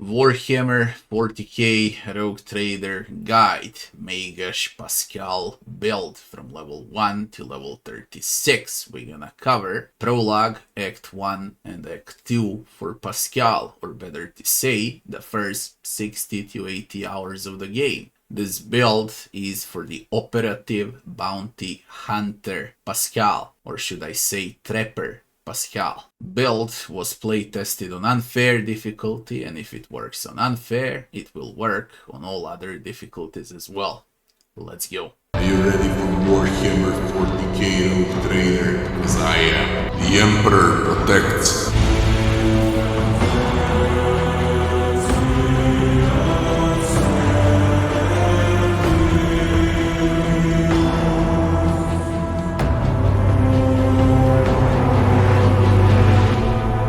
Warhammer 40K Rogue Trader Guide Magos Pasqal build from level 1 to level 36. We're gonna cover Prologue, Act 1 and Act 2 for Pasqal, or better to say, the first 60 to 80 hours of the game. This build is for the Operative Bounty Hunter Pasqal, or should I say Trapper Pasqal. Build was play tested on unfair difficulty, and if it works on unfair, it will work on all other difficulties as well. Let's go. Are you ready for Warhammer 40K Rogue Trader? Because I am. The Emperor protects.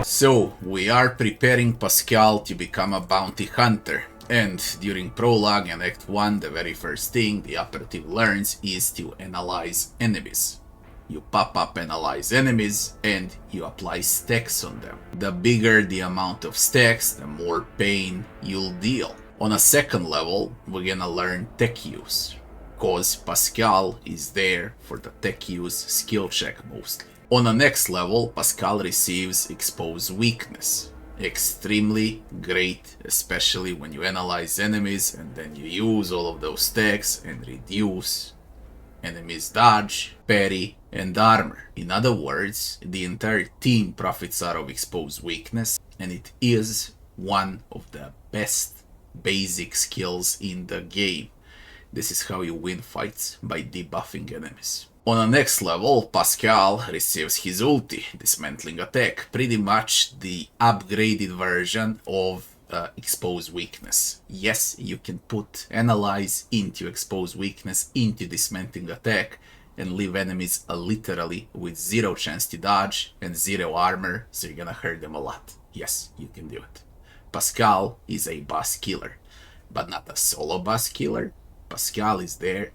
So, we are preparing Pasqal to become a bounty hunter, and during Prologue and Act 1, the very first thing the operative learns is to analyze enemies. You pop up analyze enemies, and you apply stacks on them. The bigger the amount of stacks, the more pain you'll deal. On a second level, we're gonna learn tech use, cause Pasqal is there for the tech use skill check mostly. On the next level, Pasqal receives Expose Weakness. Extremely great, especially when you analyze enemies and then you use all of those stacks and reduce enemies' dodge, parry, and armor. In other words, the entire team profits out of Expose Weakness, and it is one of the best basic skills in the game. This is how you win fights, by debuffing enemies. On the next level, Pasqal receives his ulti, Dismantling Attack, pretty much the upgraded version of Expose Weakness. Yes, you can put Analyze into Expose Weakness into Dismantling Attack and leave enemies literally with 0 chance to dodge and 0 armor, so you're gonna hurt them a lot. Yes, you can do it. Pasqal is a boss killer, but not a solo boss killer. Pasqal is there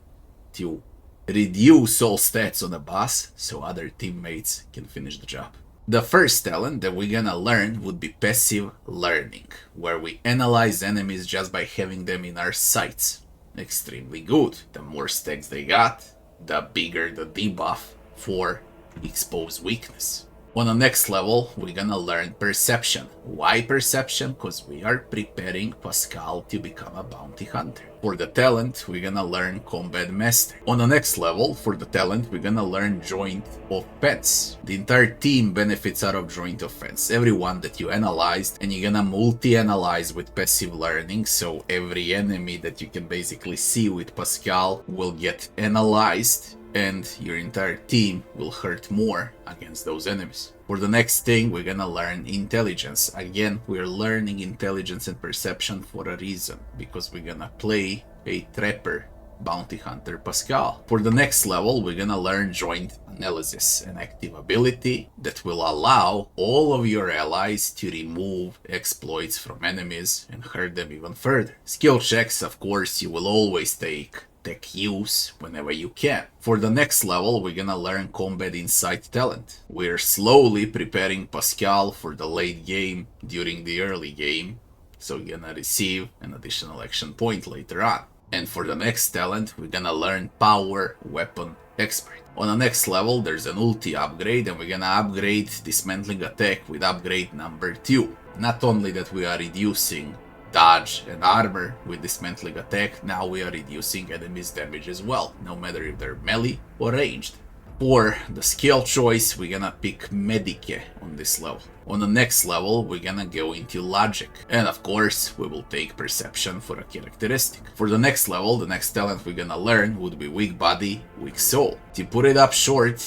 to reduce all stats on the boss so other teammates can finish the job. The first talent that we're gonna learn would be Passive Learning, where we analyze enemies just by having them in our sights. Extremely good. The more stacks they got, the bigger the debuff for Expose Weakness. On the next level, we're gonna learn Perception. Why Perception? Because we are preparing Pasqal to become a bounty hunter. For the talent, we're gonna learn Combat Master. On the next level, for the talent, we're gonna learn Joint Offense. The entire team benefits out of Joint Offense. Everyone that you analyzed, and you're gonna multi-analyze with Passive Learning, so every enemy that you can basically see with Pasqal will get analyzed, and your entire team will hurt more against those enemies. For the next thing, we're gonna learn Intelligence. Again, we're learning Intelligence and Perception for a reason, because we're gonna play a Trapper Bounty Hunter Pasqal. For the next level, we're gonna learn Joint Analysis, an active ability that will allow all of your allies to remove exploits from enemies and hurt them even further. Skill checks, of course, you will always take tech use whenever you can. For the next level, we're gonna learn Combat Insight talent. We're slowly preparing Pasqal for the late game during the early game, so you're gonna receive an additional action point later on. And for the next talent, we're gonna learn Power Weapon Expert. On the next level, there's an ulti upgrade, and we're gonna upgrade Dismantling Attack with upgrade number 2. Not only that we are reducing dodge and armor with Dismantling Attack, now we are reducing enemies' damage as well, no matter if they're melee or ranged. For the skill choice, we're gonna pick Medice on this level. On the next level, we're gonna go into Logic, and of course, we will take Perception for a characteristic. For the next level, the next talent we're gonna learn would be Weak Body, Weak Soul. To put it up short,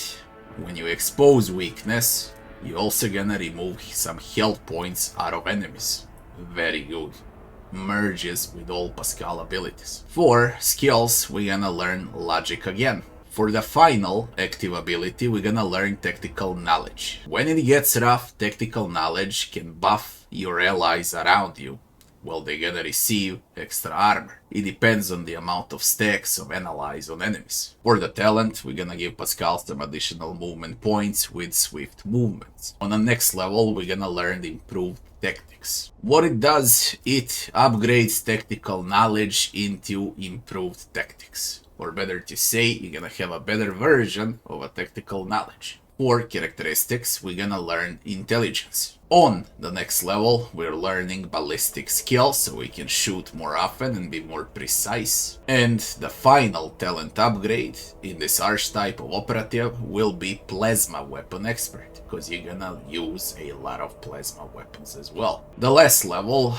when you expose weakness, you're also gonna remove some health points out of enemies. Very good. Merges with all Pasqal abilities. For skills, we're gonna learn Logic again. For the final active ability, we're gonna learn Tactical Knowledge. When it gets rough, Tactical Knowledge can buff your allies around you, while they're gonna receive extra armor. It depends on the amount of stacks of Analyze on enemies. For the talent, we're gonna give Pasqal some additional movement points with Swift Movements. On the next level, we're gonna learn the Improved tactics. What it does, it upgrades tactical knowledge into improved tactics. Or better to say, you're gonna have a better version of a tactical knowledge. For characteristics, we're gonna learn intelligence. On the next level, we're learning ballistic skills, so we can shoot more often and be more precise. And the final talent upgrade in this archetype of operative will be plasma weapon expert, because you're gonna use a lot of plasma weapons as well. The last level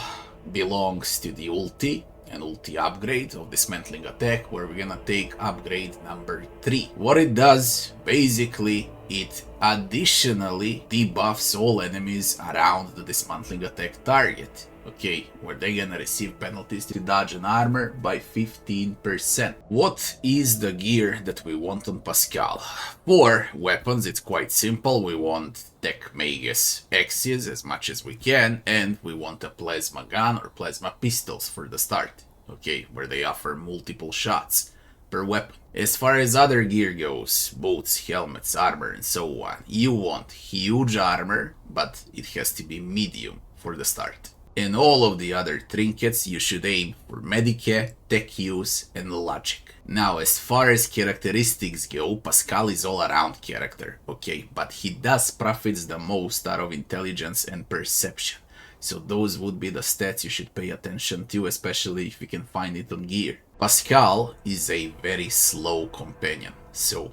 belongs to the ulti, an ulti upgrade of dismantling attack, where we're gonna take upgrade number 3. What it does, basically, it additionally debuffs all enemies around the dismantling attack target. Okay, where they're gonna receive penalties to dodge and armor by 15%. What is the gear that we want on Pasqal? For weapons, it's quite simple. We want tech Magos axes as much as we can, and we want a plasma gun or plasma pistols for the start. Okay, where they offer multiple shots per weapon. As far as other gear goes, boots, helmets, armor, and so on, you want huge armor, but it has to be medium for the start. In all of the other trinkets, you should aim for Medicae, Tech Use, and Logic. Now, as far as characteristics go, Pasqal is all around character, okay, but he does profits the most out of intelligence and perception. So those would be the stats you should pay attention to, especially if you can find it on gear. Pasqal is a very slow companion, so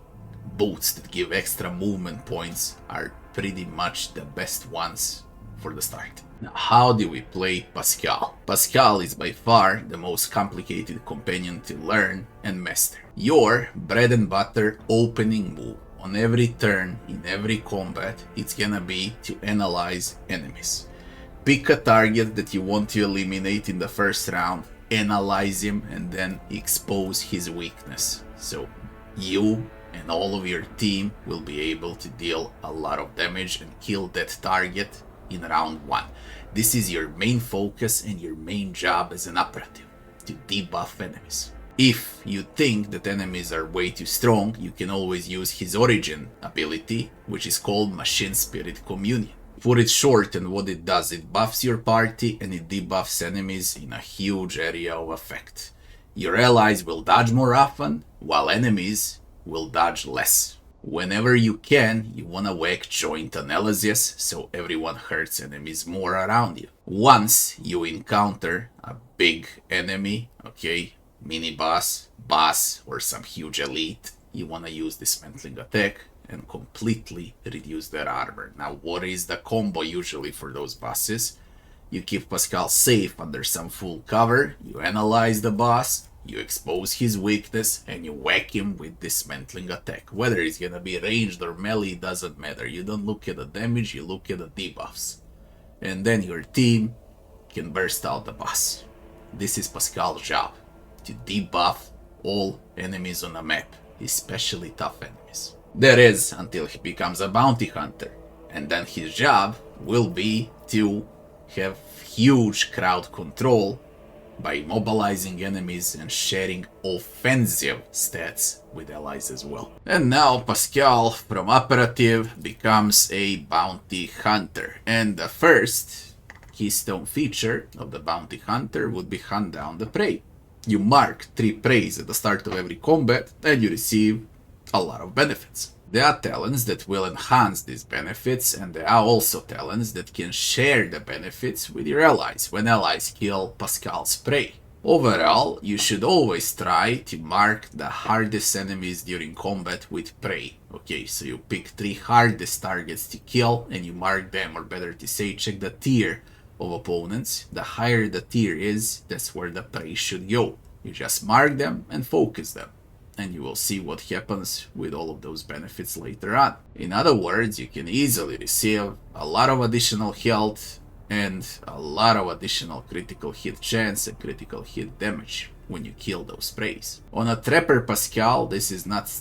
boots that give extra movement points are pretty much the best ones for the start. Now, how do we play Pasqal? Pasqal is by far the most complicated companion to learn and master. Your bread and butter opening move on every turn, in every combat, it's gonna be to analyze enemies. Pick a target that you want to eliminate in the first round, analyze him, and then expose his weakness. So you and all of your team will be able to deal a lot of damage and kill that target in round 1. This is your main focus and your main job as an operative, to debuff enemies. If you think that enemies are way too strong, you can always use his origin ability, which is called Machine Spirit Communion. For its short, and what it does, it buffs your party and it debuffs enemies in a huge area of effect. Your allies will dodge more often, while enemies will dodge less. Whenever you can, you wanna whack joint analysis, so everyone hurts enemies more around you. Once you encounter a big enemy, okay, mini boss, boss, or some huge elite, you wanna use dismantling attack and completely reduce their armor. Now, what is the combo usually for those bosses? You keep Pasqal safe under some full cover, you analyze the boss, you expose his weakness, and you whack him with dismantling attack. Whether it's gonna be ranged or melee, doesn't matter. You don't look at the damage, you look at the debuffs. And then your team can burst out the boss. This is Pasqal's job, to debuff all enemies on the map, especially tough enemies. That is, until he becomes a bounty hunter, and then his job will be to have huge crowd control by mobilizing enemies and sharing offensive stats with allies as well. And now Pasqal from operative becomes a bounty hunter, and the first keystone feature of the bounty hunter would be hunt down the prey. You mark 3 preys at the start of every combat and you receive a lot of benefits. There are talents that will enhance these benefits, and there are also talents that can share the benefits with your allies when allies kill Pasqal's prey. Overall, you should always try to mark the hardest enemies during combat with prey. Okay, so you pick 3 hardest targets to kill and you mark them, or better to say, check the tier of opponents. The higher the tier is, that's where the prey should go. You just mark them and focus them, and you will see what happens with all of those benefits later on. In other words, you can easily receive a lot of additional health and a lot of additional critical hit chance and critical hit damage when you kill those preys. On a Trapper Pasqal, this is not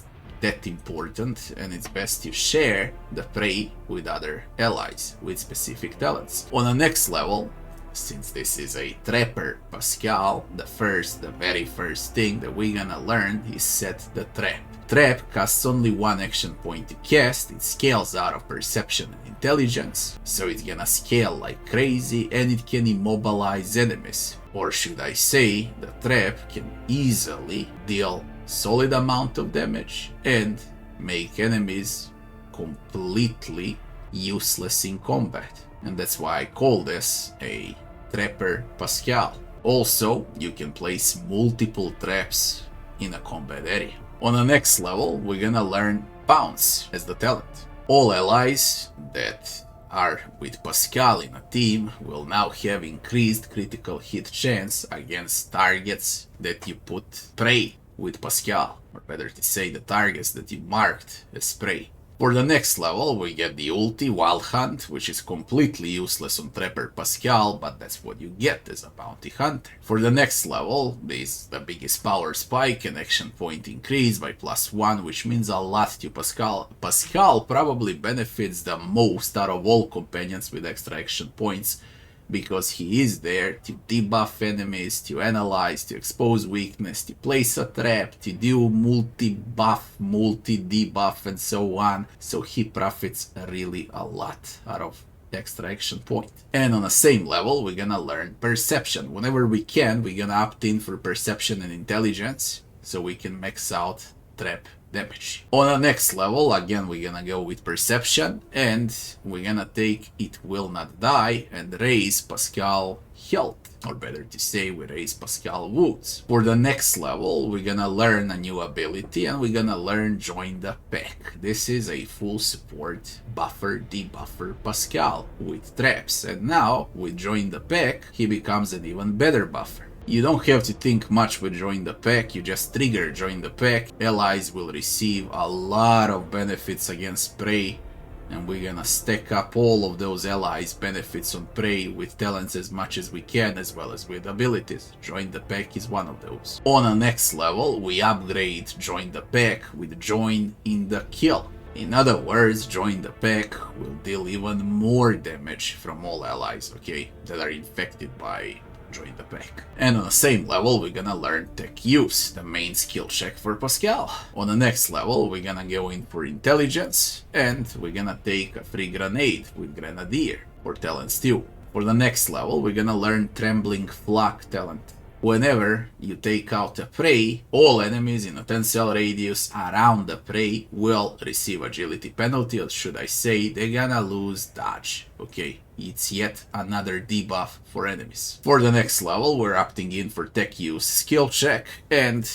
that important, and it's best to share the prey with other allies with specific talents. On the next level, since this is a trapper Pasqal, the very first thing that we're gonna learn is set the trap. Trap costs only 1 action point to cast, it scales out of perception and intelligence, so it's gonna scale like crazy and it can immobilize enemies. Or should I say, the trap can easily deal solid amount of damage and make enemies completely useless in combat. And that's why I call this a trapper Pasqal. Also, you can place multiple traps in a combat area. On the next level, we're gonna learn Bounce as the talent. All allies that are with Pasqal in a team will now have increased critical hit chance against targets that you put prey with Pasqal, or better to say the targets that you marked as prey. For the next level, we get the ulti Wild Hunt, which is completely useless on Trapper Pasqal, but that's what you get as a bounty hunter. For the next level, is the biggest power spike and action point increase by +1, which means a lot to Pasqal. Pasqal probably benefits the most out of all companions with extra action points, because he is there to debuff enemies, to analyze, to expose weakness, to place a trap, to do multi-buff, multi-debuff and so on, so he profits really a lot out of extra action point. And on the same level, we're gonna learn Perception. Whenever we can, we're gonna opt in for Perception and Intelligence, so we can max out trap damage. On the next level, again, we're gonna go with Perception, and we're gonna take It Will Not Die and raise Pasqal health, or better to say, we raise Pasqal wounds. For the next level, we're gonna learn a new ability, and we're gonna learn Join the Pack. This is a full support buffer debuffer Pasqal with traps, and now with Join the Pack, he becomes an even better buffer. You don't have to think much with Join the Pack, you just trigger Join the Pack, allies will receive a lot of benefits against prey, and we're gonna stack up all of those allies' benefits on prey with talents as much as we can, as well as with abilities. Join the Pack is one of those. On the next level, we upgrade Join the Pack with Join in the Kill. In other words, Join the Pack will deal even more damage from all allies, okay, that are infected by Join the Pack. And on the same level, we're gonna learn Tech Use, the main skill check for Pasqal. On the next level, we're gonna go in for Intelligence, and we're gonna take a free grenade with Grenadier for talents too. For the next level, we're gonna learn Trembling Flock talent. Whenever you take out a prey, all enemies in a 10 cell radius around the prey will receive agility penalty, or should I say, they're gonna lose dodge. Okay, it's yet another debuff for enemies. For the next level, we're opting in for Tech Use skill check, and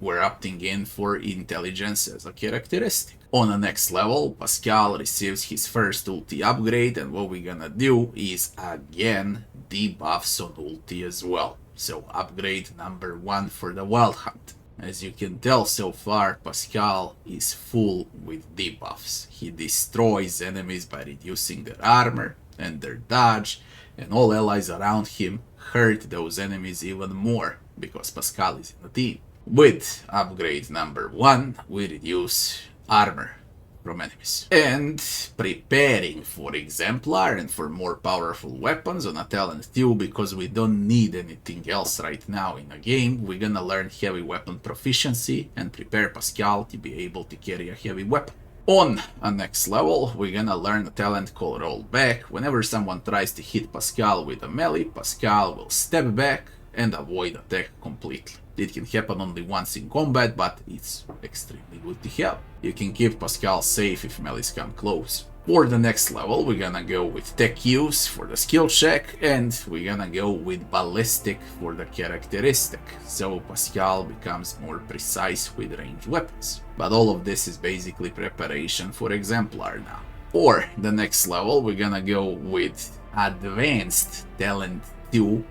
we're opting in for Intelligence as a characteristic. On the next level, Pasqal receives his first ulti upgrade, and what we're gonna do is again debuffs on ulti as well. So upgrade number 1 for the Wild Hunt. As you can tell so far, Pasqal is full with debuffs. He destroys enemies by reducing their armor and their dodge, and all allies around him hurt those enemies even more because Pasqal is in the team. With upgrade number 1, we reduce armor from enemies. And preparing for Exemplar and for more powerful weapons on a talent 2, because we don't need anything else right now in the game, we're gonna learn Heavy Weapon Proficiency and prepare Pasqal to be able to carry a heavy weapon. On a next level, we're gonna learn a talent called Roll Back. Whenever someone tries to hit Pasqal with a melee, Pasqal will step back and avoid attack completely. It can happen only once in combat, but it's extremely good to have. You can keep Pasqal safe if melees come close. For the next level, we're gonna go with Tech Use for the skill check, and we're gonna go with Ballistic for the characteristic, so Pasqal becomes more precise with ranged weapons. But all of this is basically preparation for Exemplar now. For the next level, we're gonna go with Advanced Talent 2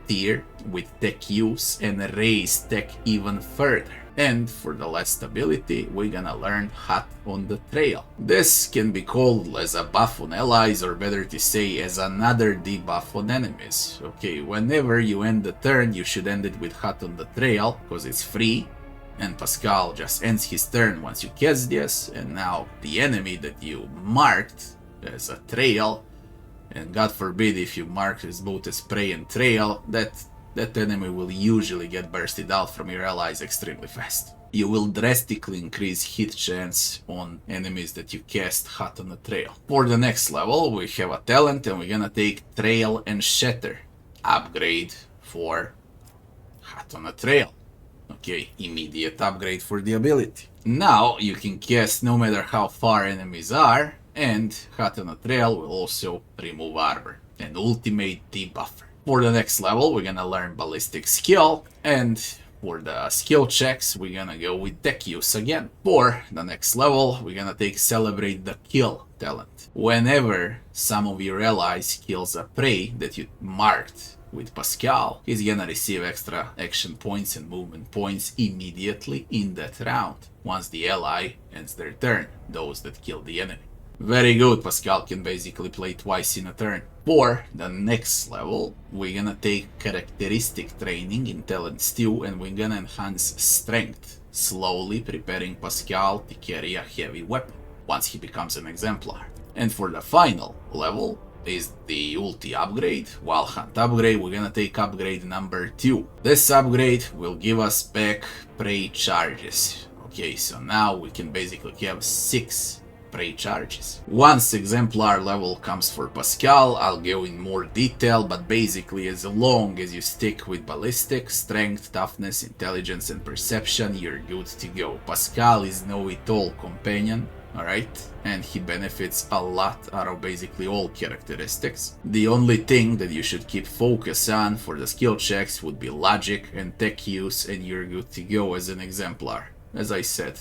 tier with Tech Use and raise Tech even further. And for the last ability, we're gonna learn Hot on the Trail. This can be called as a buff on allies, or better to say, as another debuff on enemies. Okay, whenever you end the turn, you should end it with Hot on the Trail, because it's free, and Pasqal just ends his turn once you cast this, and now the enemy that you marked as a trail and God forbid if you mark his both as prey and trail, that enemy will usually get bursted out from your allies extremely fast. You will drastically increase hit chance on enemies that you cast hot on the trail. For the next level, we have a talent and we're gonna take Trail and Shatter. Upgrade for hot on the trail. Okay, immediate upgrade for the ability. Now you can cast no matter how far enemies are, and hot on the trail will also remove armor. An ultimate debuffer. For the next level, we're gonna learn ballistic skill, and for the skill checks, we're gonna go with tech use again. For the next level, we're gonna take Celebrate the Kill talent. Whenever some of your allies kills a prey that you marked with Pasqal, he's gonna receive extra action points and movement points immediately in that round, once the ally ends their turn, those that kill the enemy. Very good, Pasqal can basically play twice in a turn. For the next level, we're gonna take characteristic training in talents 2 and we're gonna enhance strength, slowly preparing Pasqal to carry a heavy weapon once he becomes an exemplar. And for the final level is the ulti upgrade, Wild Hunt upgrade. We're gonna take upgrade number 2. This upgrade will give us back prey charges. Okay, so now we can basically have 6 prey charges. Once exemplar level comes for Pasqal, I'll go in more detail, but basically as long as you stick with ballistic, strength, toughness, intelligence and perception, you're good to go. Pasqal is know-it-all companion, alright? And he benefits a lot out of basically all characteristics. The only thing that you should keep focus on for the skill checks would be logic and tech use, and you're good to go as an exemplar. As I said,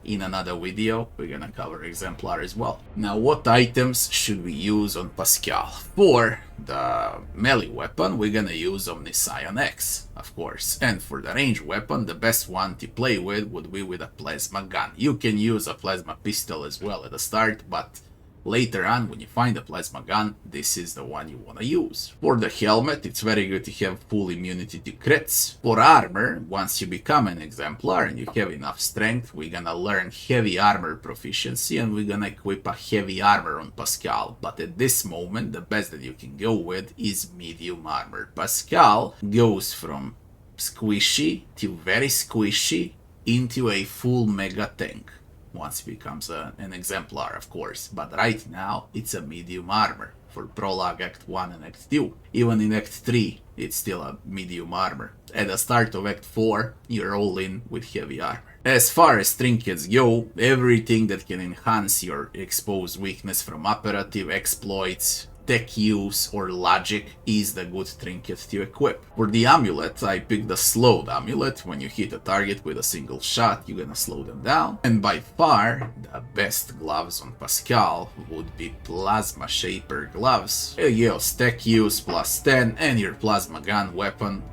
in another video, we're gonna cover exemplar as well. Now, what items should we use on Pasqal? For the melee weapon, we're gonna use Omniscion X, of course. And for the range weapon, the best one to play with would be with a plasma gun. You can use a plasma pistol as well at the start, but later on, when you find a plasma gun, this is the one you want to use. For the helmet, it's very good to have full immunity to crits. For armor, once you become an exemplar and you have enough strength, we're gonna learn heavy armor proficiency and we're gonna equip a heavy armor on Pasqal. But at this moment, the best that you can go with is medium armor. Pasqal goes from squishy to very squishy into a full mega tank. Once it becomes an exemplar, of course, but right now it's a medium armor for prologue Act 1 and Act 2. Even in Act 3, it's still a medium armor. At the start of Act 4, you're all in with heavy armor. As far as trinkets go, everything that can enhance your exposed weakness from operative, exploits, tech use or logic is the good trinket to equip. For the amulet, I picked the slowed amulet. When you hit a target with a single shot, you're gonna slow them down. And by far, the best gloves on Pasqal would be plasma shaper gloves. Yes, tech use +10 and your plasma gun weapon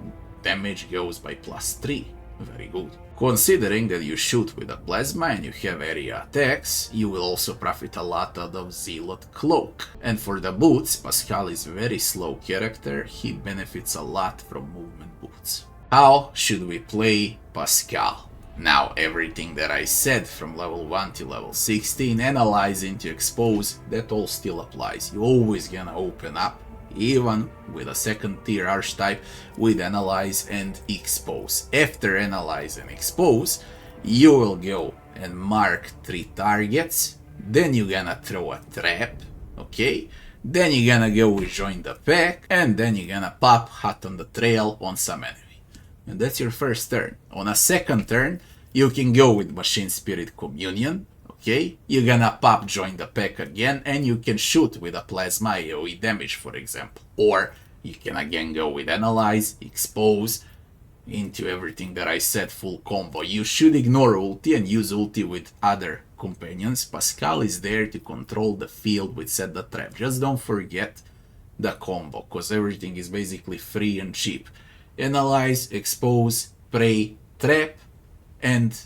damage goes by +3. Very good. Considering that you shoot with a plasma and you have area attacks, you will also profit a lot out of Zealot Cloak. And for the boots, Pasqal is a very slow character, he benefits a lot from movement boots. How should we play Pasqal? Now, everything that I said from level 1 to level 16, analyze into expose, that all still applies. You're always gonna open up, even with a second tier archetype, with analyze and expose. After analyze and expose, you will go and mark 3 targets, then you're gonna throw a trap, okay? Then you're gonna go with join the pack, and then you're gonna pop hot on the trail on some enemy. And that's your first turn. On a second turn, you can go with Machine Spirit Communion, okay? You're gonna pop join the pack again and you can shoot with a plasma AoE damage, for example. Or you can again go with analyze, expose, into everything that I said, full combo. You should ignore ulti and use ulti with other companions. Pasqal is there to control the field with set the trap. Just don't forget the combo, cause everything is basically free and cheap. Analyze, expose, prey, trap, and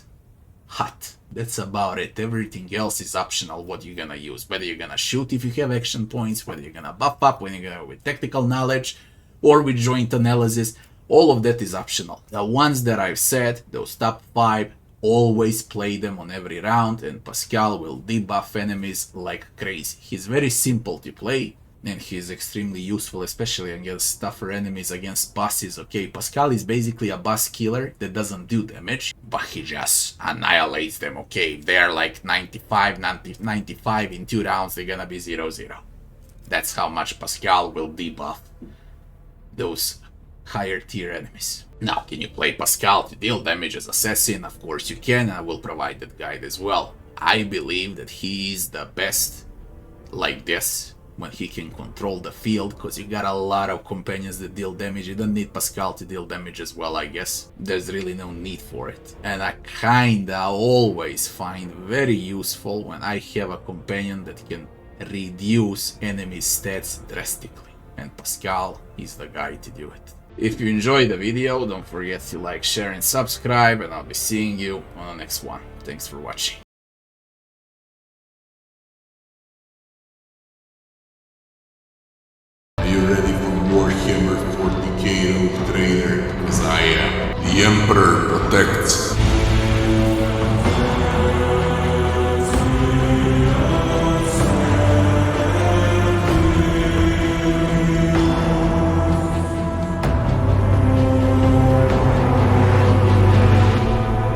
hot. That's about it. Everything else is optional what you're gonna use. Whether you're gonna shoot if you have action points, whether you're gonna buff up, whether you're gonna with tactical knowledge, or with joint analysis, all of that is optional. The ones that I've said, those top 5, always play them on every round, and Pasqal will debuff enemies like crazy. He's very simple to play, and he's extremely useful, especially against tougher enemies, against bosses. Okay, Pasqal is basically a boss killer that doesn't do damage, but he just annihilates them. Okay, if they're like 95 in 2 rounds, they're gonna be 0-0. That's how much Pasqal will debuff those higher tier enemies. Now, can you play Pasqal to deal damage as assassin? Of course you can, and I will provide that guide as well. I believe that he's the best like this when he can control the field, because you got a lot of companions that deal damage. You don't need Pasqal to deal damage as well, I guess. There's really no need for it. And I kinda always find very useful when I have a companion that can reduce enemy stats drastically. And Pasqal is the guy to do it. If you enjoyed the video, don't forget to like, share and subscribe, and I'll be seeing you on the next one. Thanks for watching. Are you ready for Warhammer 40K Rogue Trader? Because I am. The Emperor protects.